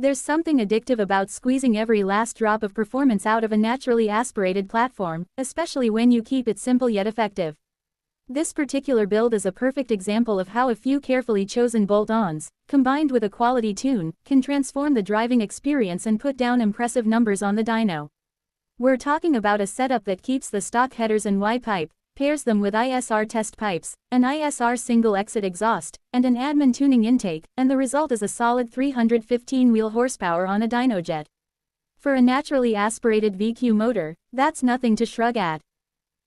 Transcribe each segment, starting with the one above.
There's something addictive about squeezing every last drop of performance out of a naturally aspirated platform, especially when you keep it simple yet effective. This particular build is a perfect example of how a few carefully chosen bolt-ons, combined with a quality tune, can transform the driving experience and put down impressive numbers on the dyno. We're talking about a setup that keeps the stock headers and Y-pipe, pairs them with ISR test pipes, an ISR single-exit exhaust, and an admin tuning intake, and the result is a solid 315 wheel horsepower on a dynojet. For a naturally aspirated VQ motor, that's nothing to shrug at.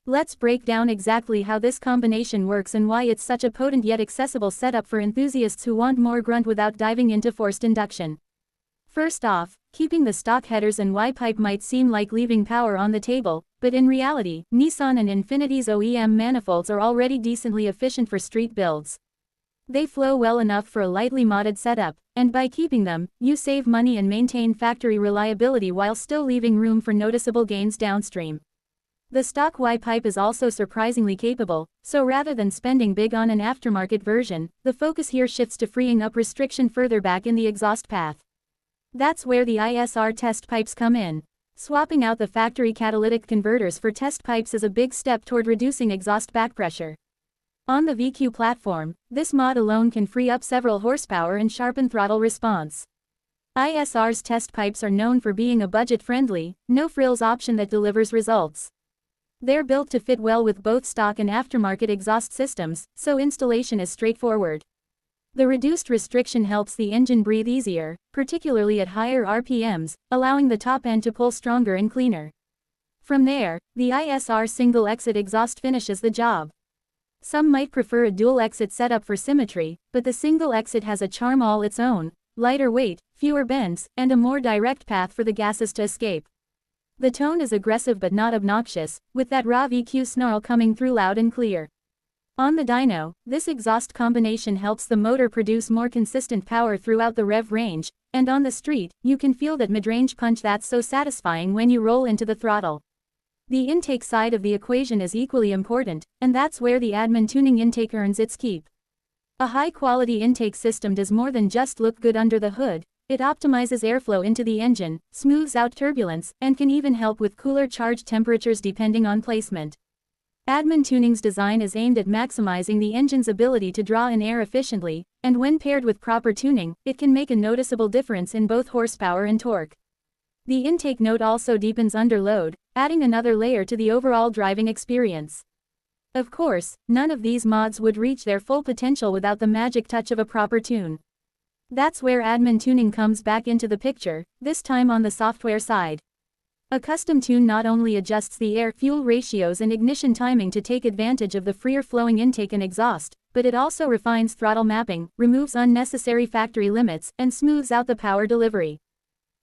Let's break down exactly how this combination works and why it's such a potent yet accessible setup for enthusiasts who want more grunt without diving into forced induction. First off, keeping the stock headers and Y-pipe might seem like leaving power on the table, but in reality, Nissan and Infiniti's OEM manifolds are already decently efficient for street builds. They flow well enough for a lightly modded setup, and by keeping them, you save money and maintain factory reliability while still leaving room for noticeable gains downstream. The stock Y-pipe is also surprisingly capable, so rather than spending big on an aftermarket version, the focus here shifts to freeing up restriction further back in the exhaust path. That's where the ISR test pipes come in. Swapping out the factory catalytic converters for test pipes is a big step toward reducing exhaust backpressure. On the VQ platform, this mod alone can free up several horsepower and sharpen throttle response. ISR's test pipes are known for being a budget-friendly, no-frills option that delivers results. They're built to fit well with both stock and aftermarket exhaust systems, so installation is straightforward. The reduced restriction helps the engine breathe easier, particularly at higher RPMs, allowing the top end to pull stronger and cleaner. From there, the ISR single-exit exhaust finishes the job. Some might prefer a dual-exit setup for symmetry, but the single-exit has a charm all its own: lighter weight, fewer bends, and a more direct path for the gases to escape. The tone is aggressive but not obnoxious, with that raw VQ snarl coming through loud and clear. On the dyno, this exhaust combination helps the motor produce more consistent power throughout the rev range, and on the street, you can feel that mid-range punch that's so satisfying when you roll into the throttle. The intake side of the equation is equally important, and that's where the admin tuning intake earns its keep. A high-quality intake system does more than just look good under the hood. It optimizes airflow into the engine, smooths out turbulence, and can even help with cooler charge temperatures depending on placement. Admin Tuning's design is aimed at maximizing the engine's ability to draw in air efficiently, and when paired with proper tuning, it can make a noticeable difference in both horsepower and torque. The intake note also deepens under load, adding another layer to the overall driving experience. Of course, none of these mods would reach their full potential without the magic touch of a proper tune. That's where admin tuning comes back into the picture, this time on the software side. A custom tune not only adjusts the air-fuel ratios and ignition timing to take advantage of the freer flowing intake and exhaust, but it also refines throttle mapping, removes unnecessary factory limits, and smooths out the power delivery.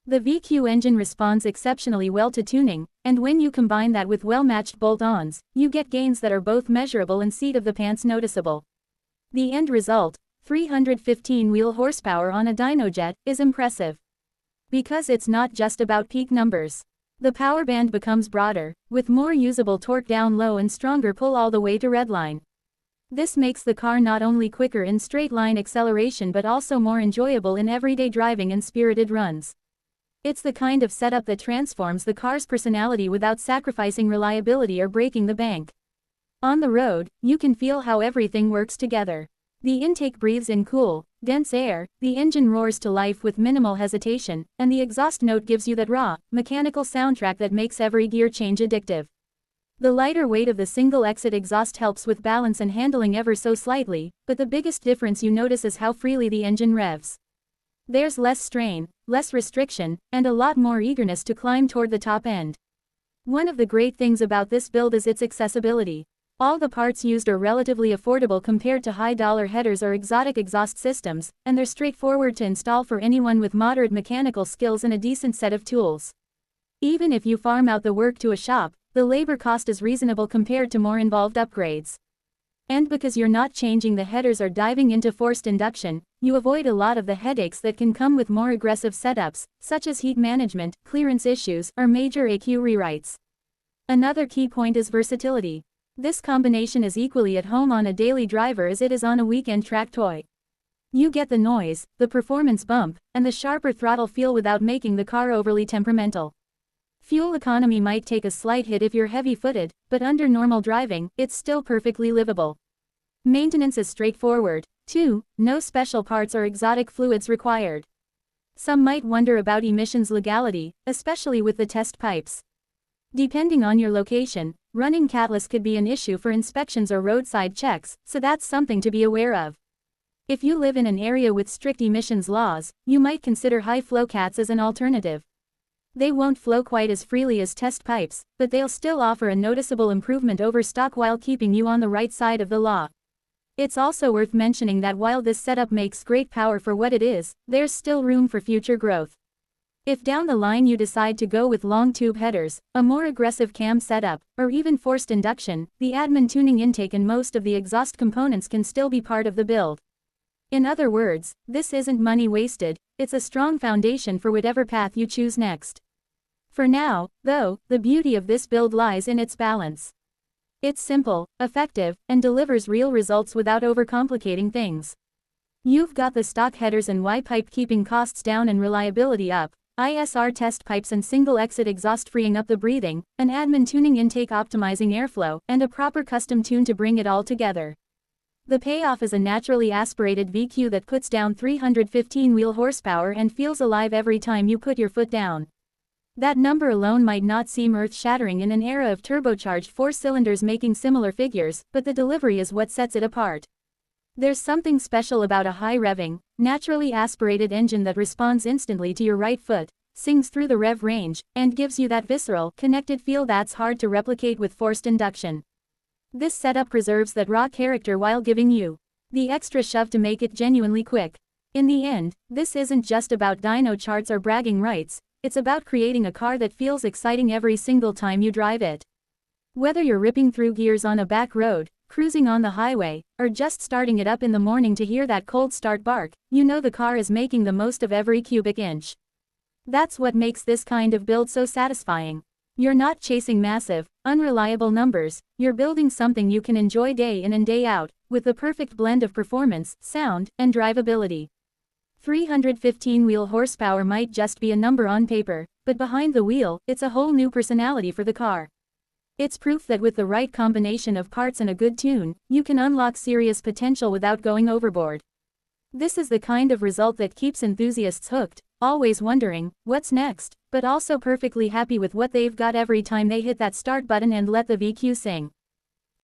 The VQ engine responds exceptionally well to tuning, and when you combine that with well-matched bolt-ons, you get gains that are both measurable and seat-of-the-pants noticeable. The end result, 315 wheel horsepower on a dynojet, is impressive. Because it's not just about peak numbers. The power band becomes broader, with more usable torque down low and stronger pull all the way to redline. This makes the car not only quicker in straight-line acceleration but also more enjoyable in everyday driving and spirited runs. It's the kind of setup that transforms the car's personality without sacrificing reliability or breaking the bank. On the road, you can feel how everything works together. The intake breathes in cool, dense air, the engine roars to life with minimal hesitation, and the exhaust note gives you that raw, mechanical soundtrack that makes every gear change addictive. The lighter weight of the single-exit exhaust helps with balance and handling ever so slightly, but the biggest difference you notice is how freely the engine revs. There's less strain, less restriction, and a lot more eagerness to climb toward the top end. One of the great things about this build is its accessibility. All the parts used are relatively affordable compared to high-dollar headers or exotic exhaust systems, and they're straightforward to install for anyone with moderate mechanical skills and a decent set of tools. Even if you farm out the work to a shop, the labor cost is reasonable compared to more involved upgrades. And because you're not changing the headers or diving into forced induction, you avoid a lot of the headaches that can come with more aggressive setups, such as heat management, clearance issues, or major AQ rewrites. Another key point is versatility. This combination is equally at home on a daily driver as it is on a weekend track toy. You get the noise, the performance bump, and the sharper throttle feel without making the car overly temperamental. Fuel economy might take a slight hit if you're heavy-footed, but under normal driving, it's still perfectly livable. Maintenance is straightforward. 2. No special parts or exotic fluids required. Some might wonder about emissions legality, especially with the test pipes. Depending on your location, running catalyst could be an issue for inspections or roadside checks, so that's something to be aware of. If you live in an area with strict emissions laws, you might consider high-flow cats as an alternative. They won't flow quite as freely as test pipes, but they'll still offer a noticeable improvement over stock while keeping you on the right side of the law. It's also worth mentioning that while this setup makes great power for what it is, there's still room for future growth. If down the line you decide to go with long tube headers, a more aggressive cam setup, or even forced induction, the admin tuning intake and most of the exhaust components can still be part of the build. In other words, this isn't money wasted, it's a strong foundation for whatever path you choose next. For now, though, the beauty of this build lies in its balance. It's simple, effective, and delivers real results without overcomplicating things. You've got the stock headers and Y-pipe keeping costs down and reliability up, ISR test pipes and single-exit exhaust freeing up the breathing, an admin tuning intake optimizing airflow, and a proper custom tune to bring it all together. The payoff is a naturally aspirated VQ that puts down 315 wheel horsepower and feels alive every time you put your foot down. That number alone might not seem earth-shattering in an era of turbocharged 4 cylinders making similar figures, but the delivery is what sets it apart. There's something special about a high-revving, naturally aspirated engine that responds instantly to your right foot, sings through the rev range, and gives you that visceral, connected feel that's hard to replicate with forced induction. This setup preserves that raw character while giving you the extra shove to make it genuinely quick. In the end, this isn't just about dyno charts or bragging rights, it's about creating a car that feels exciting every single time you drive it. Whether you're ripping through gears on a back road, cruising on the highway, or just starting it up in the morning to hear that cold start bark, you know the car is making the most of every cubic inch. That's what makes this kind of build so satisfying. You're not chasing massive, unreliable numbers, you're building something you can enjoy day in and day out, with the perfect blend of performance, sound, and drivability. 315 wheel horsepower might just be a number on paper, but behind the wheel, it's a whole new personality for the car. It's proof that with the right combination of parts and a good tune, you can unlock serious potential without going overboard. This is the kind of result that keeps enthusiasts hooked, always wondering, what's next, but also perfectly happy with what they've got every time they hit that start button and let the VQ sing.